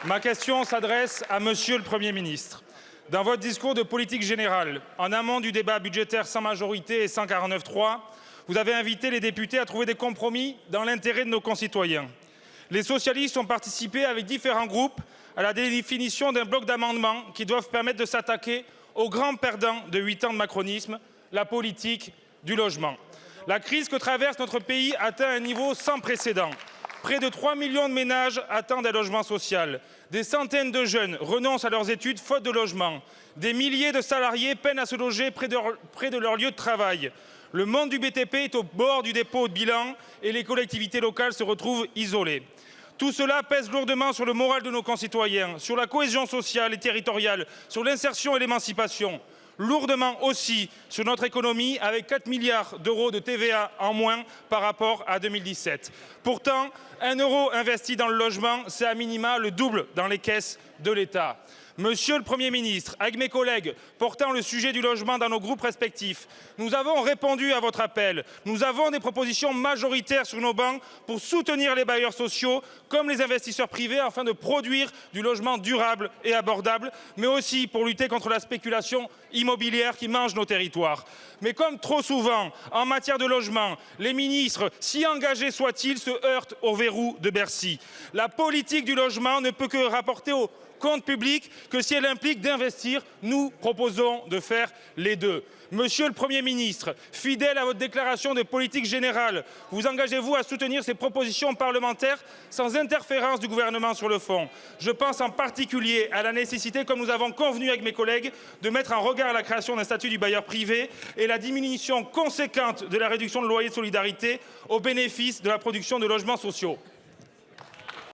Ma question s'adresse à Monsieur le Premier ministre. Dans votre discours de politique générale, en amont du débat budgétaire sans majorité et sans 49.3, vous avez invité les députés à trouver des compromis dans l'intérêt de nos concitoyens. Les socialistes ont participé avec différents groupes à la définition d'un bloc d'amendements qui doivent permettre de s'attaquer au grand perdant de 8 ans de macronisme, la politique du logement. La crise que traverse notre pays atteint un niveau sans précédent. Près de 3 millions de ménages attendent un logement social. Des centaines de jeunes renoncent à leurs études faute de logement. Des milliers de salariés peinent à se loger près de leur lieu de travail. Le monde du BTP est au bord du dépôt de bilan et les collectivités locales se retrouvent isolées. Tout cela pèse lourdement sur le moral de nos concitoyens, sur la cohésion sociale et territoriale, sur l'insertion et l'émancipation. Lourdement aussi sur notre économie, avec 4 milliards d'euros de TVA en moins par rapport à 2017. Pourtant, 1 euro investi dans le logement, c'est à minima le double dans les caisses de l'État. Monsieur le Premier ministre, avec mes collègues portant le sujet du logement dans nos groupes respectifs, nous avons répondu à votre appel. Nous avons des propositions majoritaires sur nos bancs pour soutenir les bailleurs sociaux comme les investisseurs privés afin de produire du logement durable et abordable, mais aussi pour lutter contre la spéculation immobilière qui mange nos territoires. Mais comme trop souvent en matière de logement, les ministres, si engagés soient-ils, se heurtent au verrou de Bercy. La politique du logement ne peut que rapporter au compte public que si elle implique d'investir. Nous proposons de faire les deux. Monsieur le Premier ministre, fidèle à votre déclaration de politique générale, vous engagez-vous à soutenir ces propositions parlementaires sans interférence du gouvernement sur le fond? Je pense en particulier à la nécessité, comme nous avons convenu avec mes collègues, de mettre en regard la création d'un statut du bailleur privé et la diminution conséquente de la réduction de loyer de solidarité au bénéfice de la production de logements sociaux.